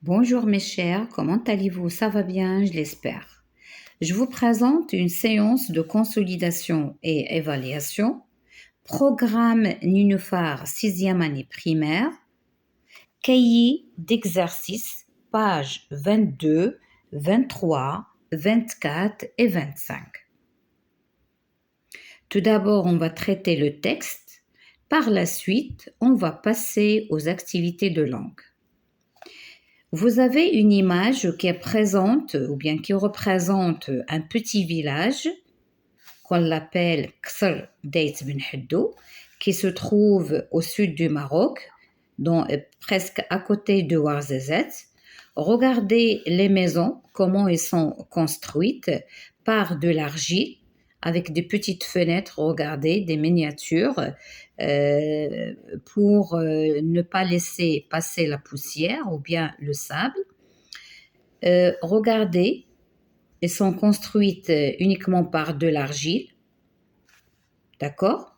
Bonjour mes chers, comment allez-vous? Ça va bien, je l'espère. Je vous présente une séance de consolidation et évaluation, programme Nénuphar 6e année primaire, cahier d'exercice, pages 22, 23, 24 et 25. Tout d'abord, on va traiter le texte. Par la suite, on va passer aux activités de langue. Vous avez une image qui est présente ou bien qui représente un petit village qu'on l'appelle Ksr Deit Ben Haddou, qui se trouve au sud du Maroc, presque à côté de Ouarzazate. Regardez les maisons, comment elles sont construites par de l'argile avec des petites fenêtres, regardez, des miniatures pour ne pas laisser passer la poussière ou bien le sable. Regardez, elles sont construites uniquement par de l'argile, d'accord?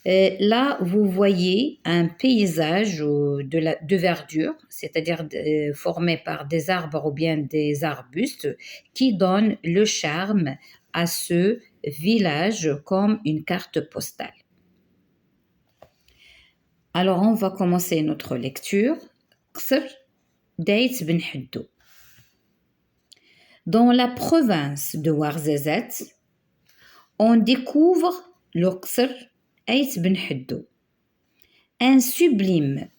Là, vous voyez un paysage de verdure, c'est-à-dire formé par des arbres ou bien des arbustes qui donnent le charme à ce village comme une carte postale. Alors, on va commencer notre lecture. Ksr Deit Ben Haddou. Dans la province de Ouarzazate, on découvre le Ksr Deit Ben Haddou, un sublime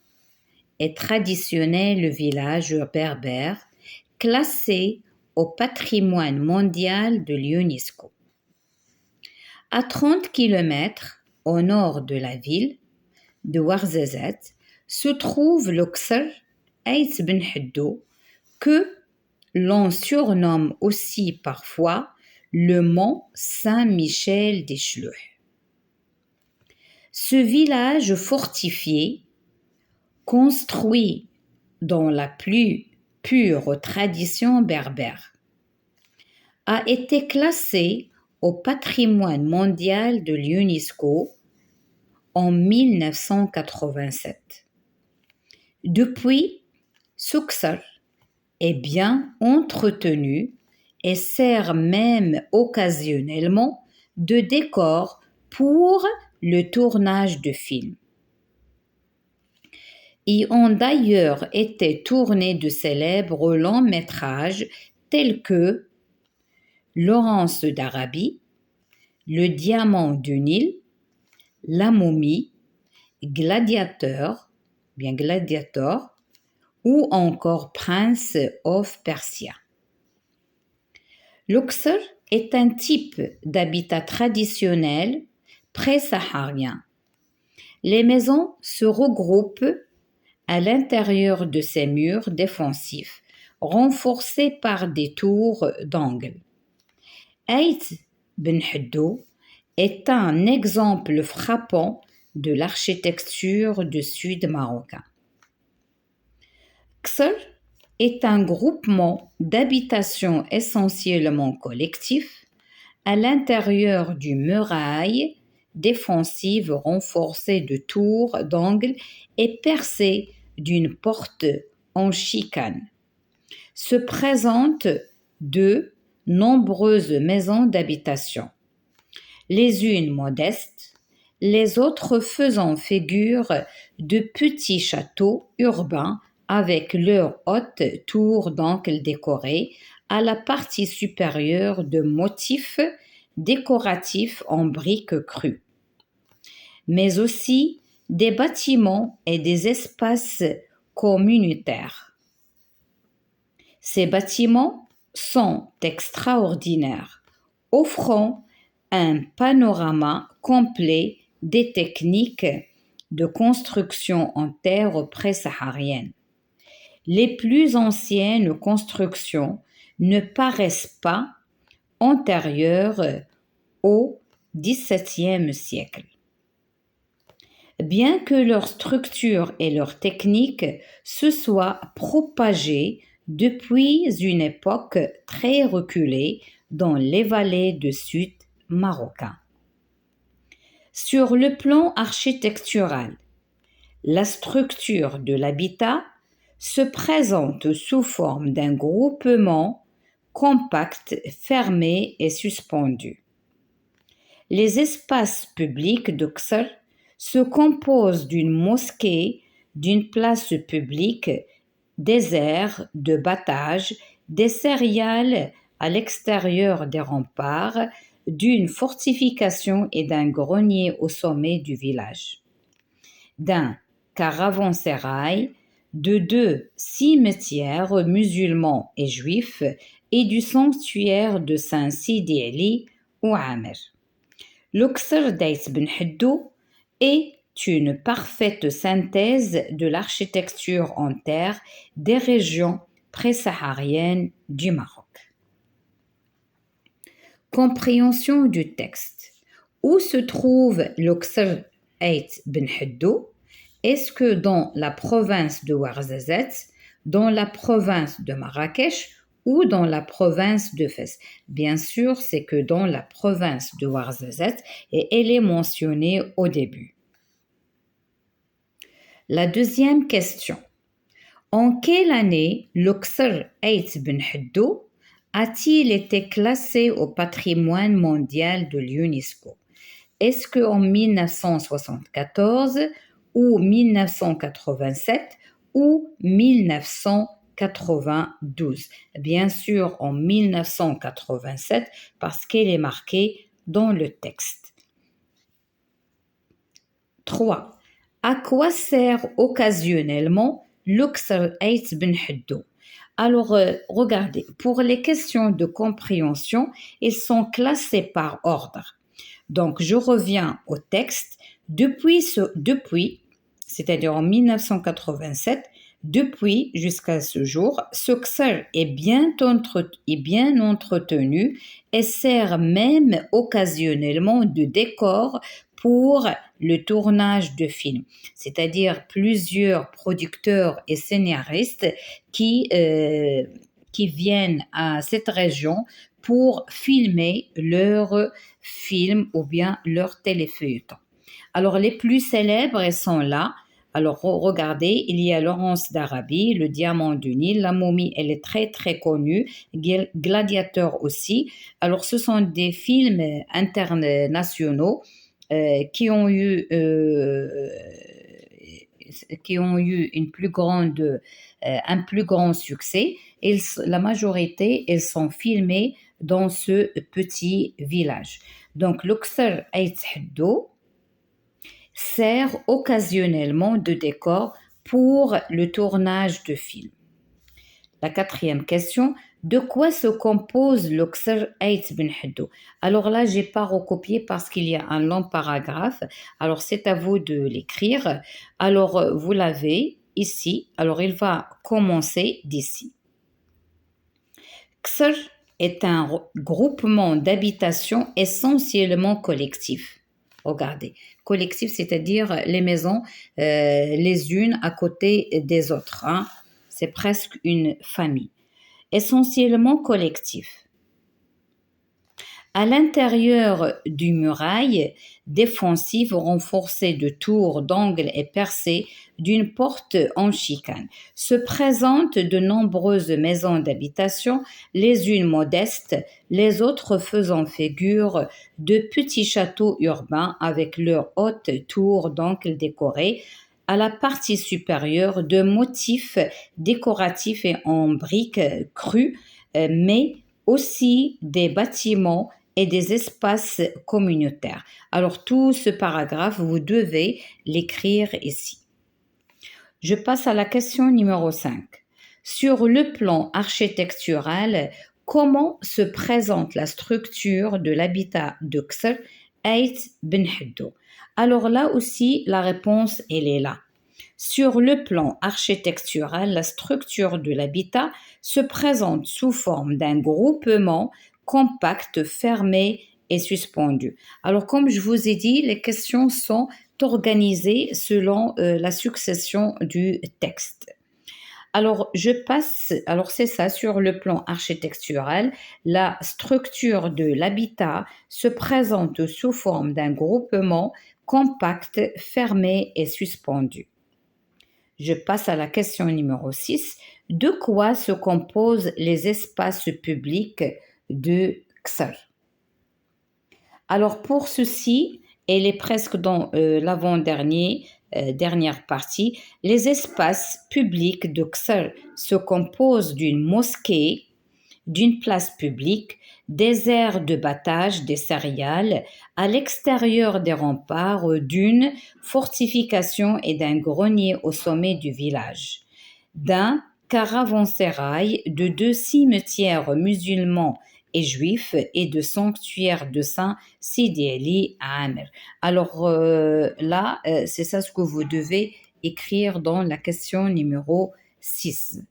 et traditionnel village berbère classé au patrimoine mondial de l'UNESCO. À 30 km au nord de la ville de Ouarzazate se trouve le Ksr Deit Ben Haddou, que l'on surnomme aussi parfois le mont Saint-Michel des Chleuh. Ce village fortifié, construit dans la plus pure tradition berbère, a été classé au patrimoine mondial de l'UNESCO en 1987. Depuis, ce Ksr est bien entretenu et sert même occasionnellement de décor pour le tournage de films. Y ont d'ailleurs été tournés de célèbres longs métrages tels que Laurence d'Arabie, Le Diamant du Nil, La Momie, Gladiator ou encore Prince of Persia. Le Ksr est un type d'habitat traditionnel pré-saharien. Les maisons se regroupent à l'intérieur de ces murs défensifs, renforcés par des tours d'angle. Deit Ben Haddou est un exemple frappant de l'architecture du sud marocain. Ksr est un groupement d'habitations essentiellement collectif à l'intérieur d'une muraille défensive renforcée de tours d'angle et percée d'une porte en chicane. Se présentent de nombreuses maisons d'habitation, les unes modestes, les autres faisant figure de petits châteaux urbains avec leurs hautes tours d'angle décorées à la partie supérieure de motifs décoratifs en briques crues, mais aussi des bâtiments et des espaces communautaires. Ces bâtiments sont extraordinaires, offrant un panorama complet des techniques de construction en terre pré-saharienne. Les plus anciennes constructions ne paraissent pas antérieures au XVIIe siècle. Bien que leur structure et leur technique se soient propagées depuis une époque très reculée dans les vallées du sud marocain. Sur le plan architectural, la structure de l'habitat se présente sous forme d'un groupement compact, fermé et suspendu. Les espaces publics de Ksar se composent d'une mosquée, d'une place publique, des aires de battage, des céréales à l'extérieur des remparts, d'une fortification et d'un grenier au sommet du village, d'un caravansérail, de 2 cimetières musulmans et juifs et du sanctuaire de Saint Sidi Ali ou Amr. Le Ksar d'Aït Ben Haddou est une parfaite synthèse de l'architecture en terre des régions pré-sahariennes du Maroc. Compréhension du texte. Où se trouve le Ksar d'Aït Ben Haddou? Est-ce que dans la province de Ouarzazate, dans la province de Marrakech ou dans la province de Fès? Bien sûr, c'est que dans la province de Ouarzazate et elle est mentionnée au début. La deuxième question. En quelle année le Ksar d'Aït Ben Haddou a-t-il été classé au patrimoine mondial de l'UNESCO? Est-ce qu'en 1974 ou 1987 ou 1992? Bien sûr, en 1987 parce qu'elle est marquée dans le texte. 3. À quoi sert occasionnellement le Ksar d'Aït Ben Haddou? Alors, regardez, pour les questions de compréhension, ils sont classés par ordre. Donc, je reviens au texte. Depuis, c'est-à-dire en 1987, depuis jusqu'à ce jour, ce Ksar est bien entretenu et sert même occasionnellement de décor pour le tournage de films, c'est-à-dire plusieurs producteurs et scénaristes qui viennent à cette région pour filmer leurs films ou bien leurs téléfeuilletons. Alors, les plus célèbres, elles sont là. Alors, regardez, il y a Laurence d'Arabie, Le Diamant du Nil, La Momie, elle est très très connue, Gladiateur aussi. Alors, ce sont des films internationaux qui ont eu un plus grand succès. Et la majorité, elles sont filmées dans ce petit village. Donc, le Ksar d'Aït Haddou sert occasionnellement de décor pour le tournage de films. La quatrième question, de quoi se compose le Ksar d'Aït Ben Haddou? Alors là, j'ai pas recopié parce qu'il y a un long paragraphe. Alors c'est à vous de l'écrire. Alors vous l'avez ici. Alors il va commencer d'ici. Ksar est un groupement d'habitations essentiellement collectif. Regardez, collectif, c'est-à-dire les maisons les unes à côté des autres. Hein. C'est presque une famille. Essentiellement collectif. À l'intérieur du muraille défensive renforcée de tours, d'angles et percées d'une porte en chicane, se présentent de nombreuses maisons d'habitation, les unes modestes, les autres faisant figure de petits châteaux urbains avec leurs hautes tours d'angles décorées, à la partie supérieure de motifs décoratifs et en briques crues, mais aussi des bâtiments et des espaces communautaires. Alors tout ce paragraphe, vous devez l'écrire ici. Je passe à la question numéro 5. Sur le plan architectural, comment se présente la structure de l'habitat de Ksar d'Aït Ben Haddou? Alors là aussi, la réponse, elle est là. Sur le plan architectural, la structure de l'habitat se présente sous forme d'un groupement compact, fermé et suspendu. Alors, comme je vous ai dit, les questions sont organisées selon la succession du texte. Alors, c'est ça, sur le plan architectural, la structure de l'habitat se présente sous forme d'un groupement compact, fermé et suspendu. Je passe à la question numéro 6. De quoi se composent les espaces publics de Ksar? Alors pour ceci, elle est presque dans dernière partie. Les espaces publics de Ksar se composent d'une mosquée, d'une place publique, des aires de battage des céréales, à l'extérieur des remparts, d'une fortification et d'un grenier au sommet du village, d'un caravansérail, de 2 cimetières musulmans et juifs et de sanctuaires de Saint Sidi Ali à Amr. Alors là, c'est ça ce que vous devez écrire dans la question numéro 6.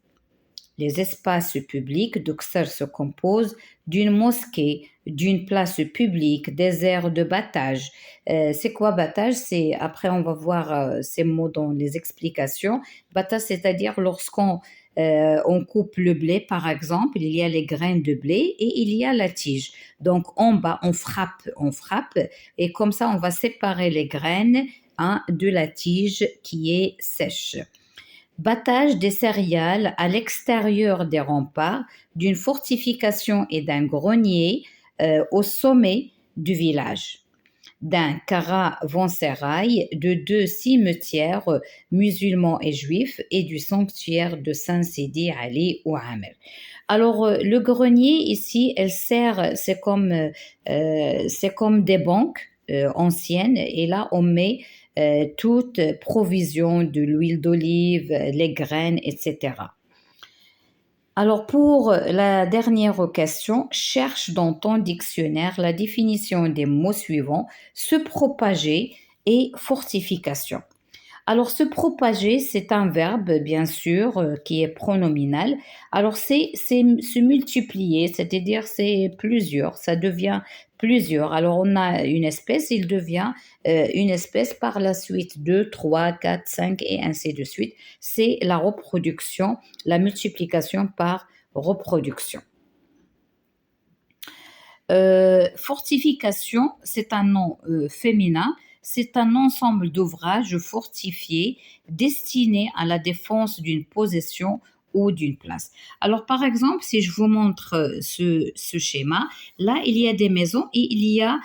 Les espaces publics de Ksar se composent d'une mosquée, d'une place publique, des aires de battage. C'est quoi battage? Après on va voir ces mots dans les explications. Battage, c'est-à-dire lorsqu'on on coupe le blé, par exemple, il y a les graines de blé et il y a la tige. Donc en bas, on frappe, et comme ça, on va séparer les graines de la tige qui est sèche. Battage des céréales à l'extérieur des remparts, d'une fortification et d'un grenier au sommet du village, d'un caravansérail, de 2 cimetières musulmans et juifs et du sanctuaire de Saint Sidi Ali ou Amr. Alors le grenier ici, c'est comme des banques anciennes, et là on met toute provision de l'huile d'olive, les graines, etc. Alors pour la dernière question, cherche dans ton dictionnaire la définition des mots suivants: se propager et fortification. Alors se propager, c'est un verbe bien sûr qui est pronominal. Alors c'est se multiplier, c'est-à-dire c'est plusieurs, ça devient plusieurs. Alors on a une espèce, il devient une espèce par la suite, 2, 3, 4, 5 et ainsi de suite. C'est la reproduction, la multiplication par reproduction. Fortification, c'est un nom féminin. C'est un ensemble d'ouvrages fortifiés destinés à la défense d'une possession ou d'une place. Alors, par exemple, si je vous montre ce schéma, là, il y a des maisons et il y a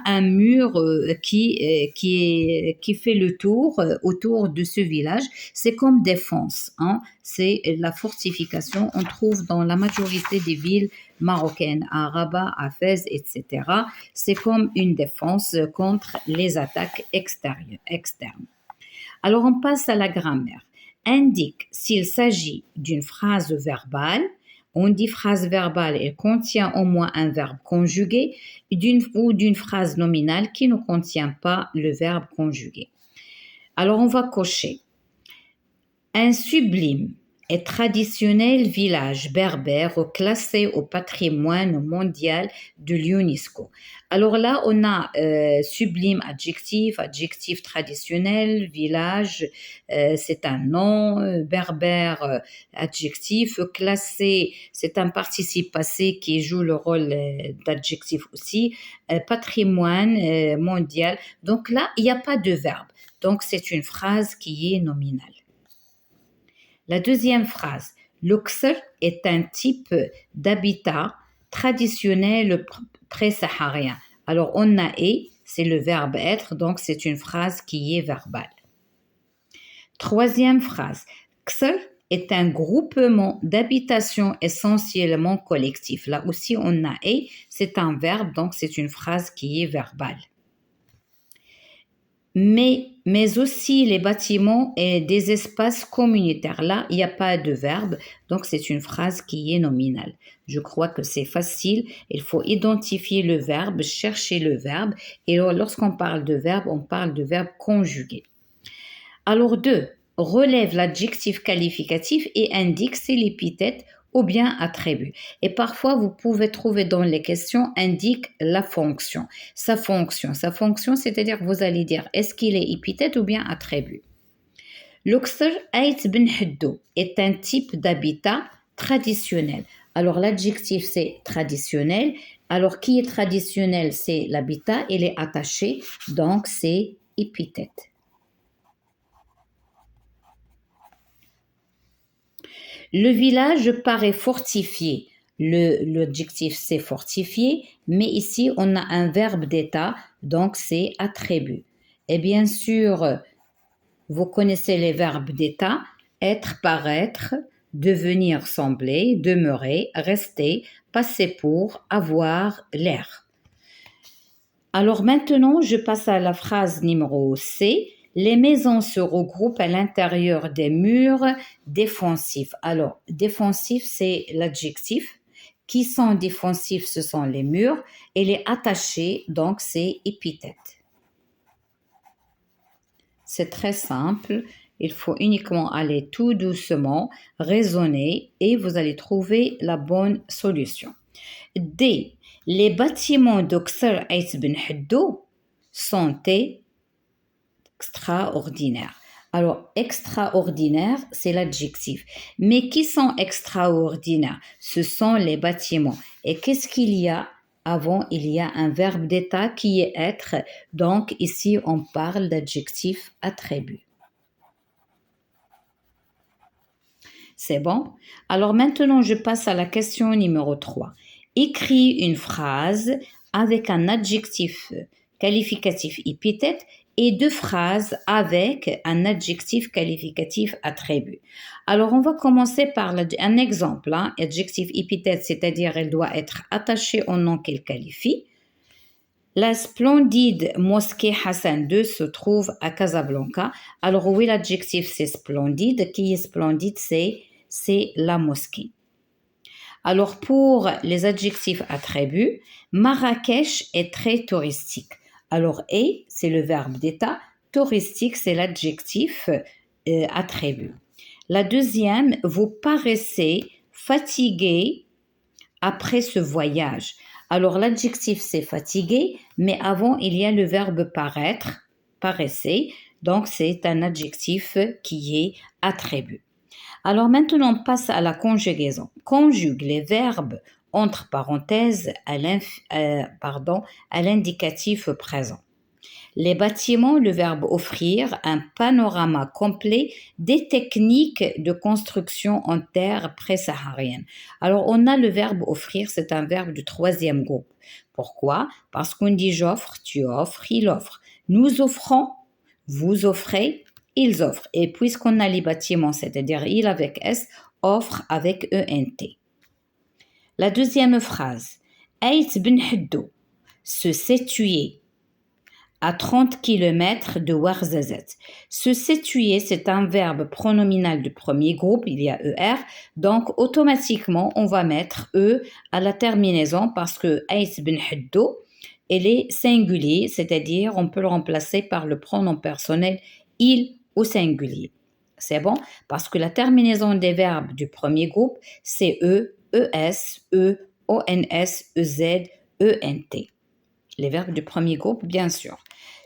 un mur qui fait le tour autour de ce village. C'est comme défense, hein. C'est la fortification. On trouve dans la majorité des villes marocaines, à Rabat, à Fès, etc. C'est comme une défense contre les attaques externes. Alors, on passe à la grammaire. Indique s'il s'agit d'une phrase verbale. On dit phrase verbale, elle contient au moins un verbe conjugué, ou d'une phrase nominale qui ne contient pas le verbe conjugué. Alors, on va cocher. Un sublime et traditionnel village berbère classé au patrimoine mondial de l'UNESCO. Alors là, on a sublime adjectif traditionnel, village, c'est un nom, berbère adjectif, classé, c'est un participe passé qui joue le rôle d'adjectif aussi, patrimoine mondial. Donc là, il n'y a pas de verbe. Donc c'est une phrase qui est nominale. La deuxième phrase, le Ksar est un type d'habitat traditionnel pré-saharien. Alors, on a c'est le verbe être, donc c'est une phrase qui est verbale. Troisième phrase, Ksar est un groupement d'habitation essentiellement collectif. Là aussi, on a c'est un verbe, donc c'est une phrase qui est verbale. Mais aussi les bâtiments et des espaces communautaires. Là, il n'y a pas de verbe, donc c'est une phrase qui est nominale. Je crois que c'est facile. Il faut identifier le verbe, chercher le verbe, et lorsqu'on parle de verbe, on parle de verbe conjugué. Alors 2, relève l'adjectif qualificatif et indique c'est l'épithète ou bien attribut. Et parfois, vous pouvez trouver dans les questions, indique la fonction. Sa fonction, c'est-à-dire vous allez dire est-ce qu'il est épithète ou bien attribut. Le Ksar Ait Ben Haddou est un type d'habitat traditionnel. Alors l'adjectif c'est traditionnel. Alors qui est traditionnel? C'est l'habitat, il est attaché, donc c'est épithète. Le village paraît fortifié. L'adjectif, c'est fortifié, mais ici, on a un verbe d'état, donc c'est attribut. Et bien sûr, vous connaissez les verbes d'état, être, paraître, devenir, sembler, demeurer, rester, passer pour, avoir, l'air. Alors maintenant, je passe à la phrase numéro C. Les maisons se regroupent à l'intérieur des murs défensifs. Alors, défensif, c'est l'adjectif. Qui sont défensifs, ce sont les murs. Et les attachés, donc c'est épithète. C'est très simple. Il faut uniquement aller tout doucement, raisonner et vous allez trouver la bonne solution. D. Les bâtiments d'Oxer Aït Ben Haddou sont extraordinaires. Alors, extraordinaire, c'est l'adjectif. Mais qui sont extraordinaires? Ce sont les bâtiments. Et qu'est-ce qu'il y a? Avant, il y a un verbe d'état qui est être. Donc, ici, on parle d'adjectif attribut. C'est bon? Alors maintenant, je passe à la question numéro 3. Écris une phrase avec un adjectif qualificatif épithète et 2 phrases avec un adjectif qualificatif attribut. Alors, on va commencer par un exemple. Adjectif épithète, c'est-à-dire elle doit être attachée au nom qu'elle qualifie. La splendide mosquée Hassan II se trouve à Casablanca. Alors, oui, l'adjectif, c'est splendide. Qui est splendide? C'est la mosquée. Alors, pour les adjectifs attributs, Marrakech est très touristique. Alors, c'est le verbe d'état. Touristique, c'est l'adjectif attribut. La deuxième, vous paraissez fatigué après ce voyage. Alors, l'adjectif, c'est fatigué, mais avant, il y a le verbe paraître, paraissez. Donc, c'est un adjectif qui est attribut. Alors maintenant, on passe à la conjugaison. Conjugue les verbes entre parenthèses à l'indicatif présent. Les bâtiments, le verbe offrir, un panorama complet des techniques de construction en terre pré-saharienne. Alors, on a le verbe offrir, c'est un verbe du 3e groupe. Pourquoi? Parce qu'on dit j'offre, tu offres, il offre. Nous offrons, vous offrez, ils offrent. Et puisqu'on a les bâtiments, c'est-à-dire il avec S, offre avec ENT. La deuxième phrase. Aït Ben Haddou se situer à 30 km de Ouarzazate. Se situer, c'est un verbe pronominal du premier groupe, il y a ER, donc automatiquement on va mettre E à la terminaison parce que Aït Ben Haddou, elle est singulier, c'est-à-dire on peut le remplacer par le pronom personnel il au singulier. C'est bon? Parce que la terminaison des verbes du premier groupe, c'est E, ES, E, ONS, EZ, ENT. Les verbes du premier groupe, bien sûr.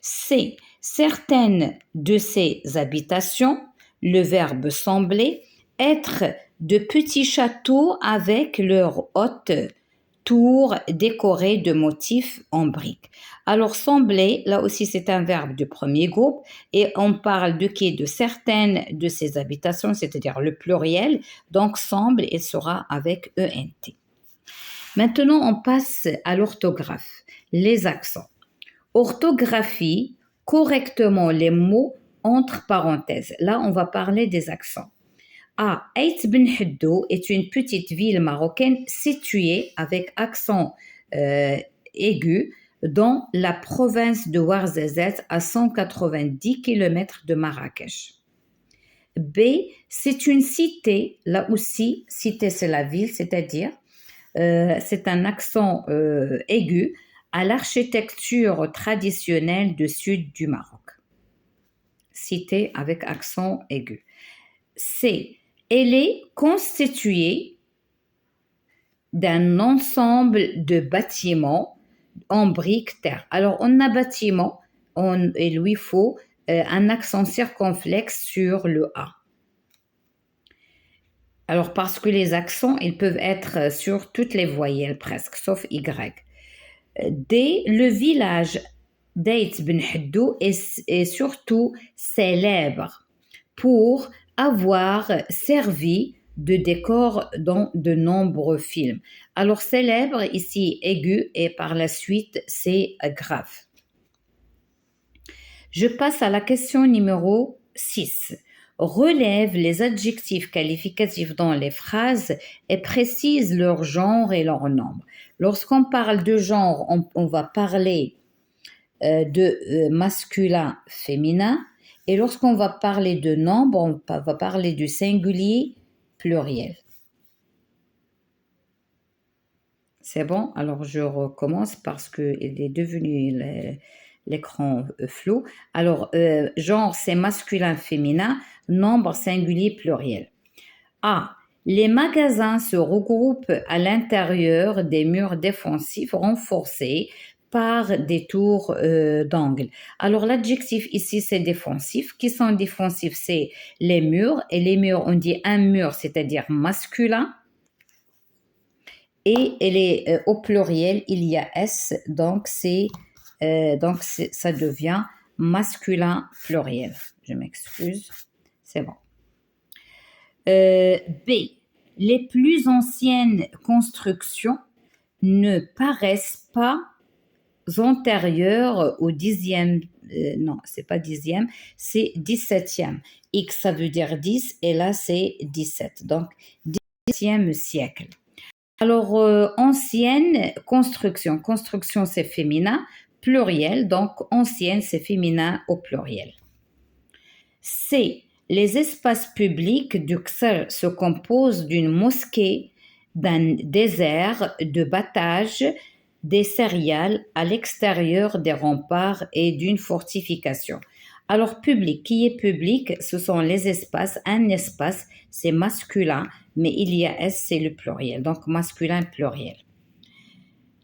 C. Certaines de ces habitations, le verbe sembler, être de petits châteaux avec leurs hautes tours décorées de motifs en briques. Alors, sembler, là aussi, c'est un verbe du premier groupe et on parle de qui? De certaines de ces habitations, c'est-à-dire le pluriel. Donc, semble, il sera avec ENT. Maintenant, on passe à l'orthographe, les accents. Orthographie correctement les mots entre parenthèses. Là, on va parler des accents. A. Aït Ben Haddou est une petite ville marocaine située avec accent aigu dans la province de Ouarzazate à 190 km de Marrakech. B. C'est une cité, là aussi, cité c'est la ville, c'est-à-dire c'est un accent aigu à l'architecture traditionnelle du sud du Maroc. Cité avec accent aigu. C. Elle est constituée d'un ensemble de bâtiments en briques terre. Alors, on a bâtiment, et lui faut un accent circonflexe sur le A. Alors, parce que les accents, ils peuvent être sur toutes les voyelles presque, sauf Y. D. Le village d'Aït Ben Haddou est surtout célèbre pour avoir servi de décors dans de nombreux films. Alors célèbre ici aigu et par la suite c'est grave. Je passe à la question numéro 6. Relève les adjectifs qualificatifs dans les phrases et précise leur genre et leur nombre. Lorsqu'on parle de genre, on va parler de masculin, féminin, et lorsqu'on va parler de nombre, on va parler du singulier, pluriel. C'est bon? Alors je recommence parce qu'il est devenu l'écran flou. Alors, genre, c'est masculin, féminin, nombre, singulier, pluriel. A. Les magasins se regroupent à l'intérieur des murs défensifs renforcés par des tours d'angle. Alors, l'adjectif ici, c'est défensif. Qui sont défensifs? C'est les murs. Et les murs, on dit un mur, c'est-à-dire masculin. Et au pluriel, il y a S, donc ça devient masculin pluriel. Je m'excuse, c'est bon. B. Les plus anciennes constructions ne paraissent pas antérieures au 10e, non, c'est pas 10e, c'est 17e. X, ça veut dire 10, et là, c'est 17. Donc, 10e siècle. Alors, ancienne construction. Construction, c'est féminin, pluriel. Donc, ancienne, c'est féminin au pluriel. C. Les espaces publics du Ksar se composent d'une mosquée, d'un désert de battage, des céréales à l'extérieur des remparts et d'une fortification. Alors, public, qui est public? Ce sont les espaces. Un espace, c'est masculin, mais il y a S, c'est le pluriel. Donc, masculin pluriel.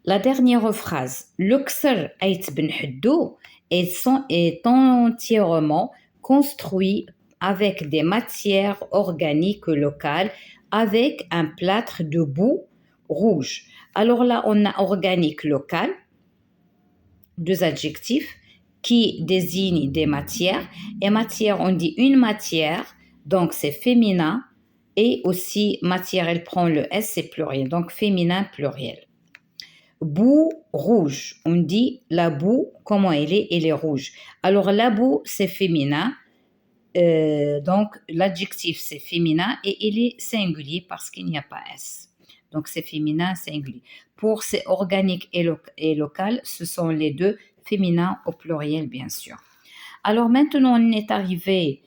La dernière phrase. Le Ksar Ait Ben Haddou est entièrement construit avec des matières organiques locales, avec un plâtre de boue rouge. Alors là, on a organique local, deux adjectifs qui désignent des matières. Et matière, on dit une matière, donc c'est féminin. Et aussi, matière, elle prend le S, c'est pluriel, donc féminin pluriel. Boue rouge, on dit la boue, comment elle est? Elle est rouge. Alors la boue, c'est féminin. Donc l'adjectif c'est féminin et il est singulier parce qu'il n'y a pas S. Donc c'est féminin singulier. Pour c'est organique et local, ce sont les deux, féminin au pluriel bien sûr. Alors maintenant on est arrivé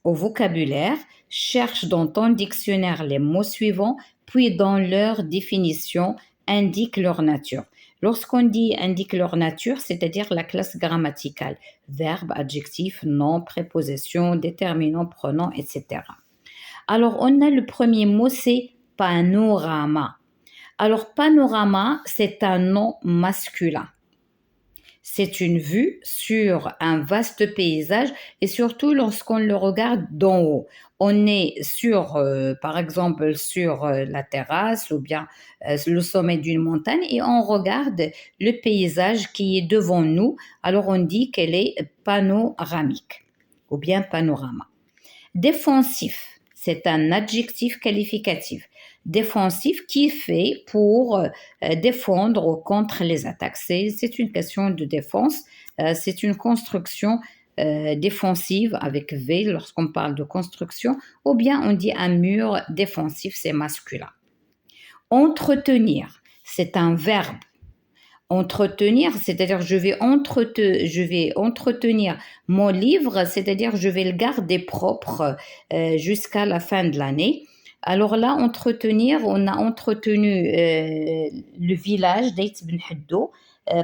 au vocabulaire. Cherche dans ton dictionnaire les mots suivants, puis dans leur définition indique leur nature. Lorsqu'on dit indique leur nature, c'est-à-dire la classe grammaticale, verbe, adjectif, nom, préposition, déterminant, pronom, etc. Alors, on a le premier mot, c'est panorama. Alors, panorama, c'est un nom masculin. C'est une vue sur un vaste paysage et surtout lorsqu'on le regarde d'en haut. On est sur, par exemple, sur la terrasse ou bien le sommet d'une montagne et on regarde le paysage qui est devant nous. Alors on dit qu'elle est panoramique ou bien panorama. Défensif, c'est un adjectif qualificatif. Défensif qui fait pour défendre contre les attaques. C'est une question de défense. C'est une construction défensive avec V lorsqu'on parle de construction. Ou bien on dit un mur défensif, c'est masculin. Entretenir, c'est un verbe. Entretenir, c'est-à-dire je vais entretenir mon livre, c'est-à-dire je vais le garder propre jusqu'à la fin de l'année. Alors là, entretenir, on a entretenu le village d'Ait Ben Haddou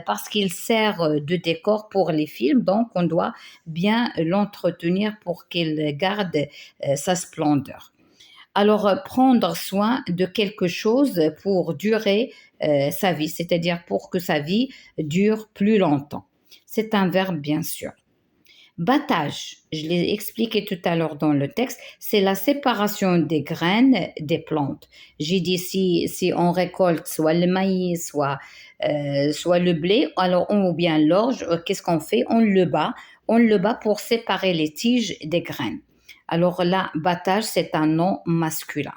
parce qu'il sert de décor pour les films, donc on doit bien l'entretenir pour qu'il garde sa splendeur. Alors, prendre soin de quelque chose pour durer sa vie, c'est-à-dire pour que sa vie dure plus longtemps. C'est un verbe, bien sûr. Battage, je l'ai expliqué tout à l'heure dans le texte, c'est la séparation des graines des plantes. J'ai dit si on récolte soit le maïs, soit le blé, alors ou bien l'orge, qu'est-ce qu'on fait? On le bat pour séparer les tiges des graines. Alors là, battage, c'est un nom masculin.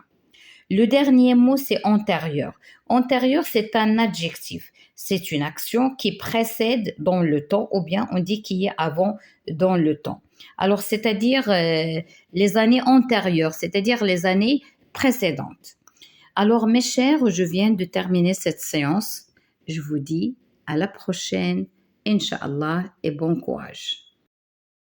Le dernier mot, c'est antérieur. Antérieur, c'est un adjectif. C'est une action qui précède dans le temps ou bien on dit qui est avant dans le temps. Alors, c'est-à-dire les années antérieures, c'est-à-dire les années précédentes. Alors, mes chers, je viens de terminer cette séance. Je vous dis à la prochaine, Inch'Allah, et bon courage.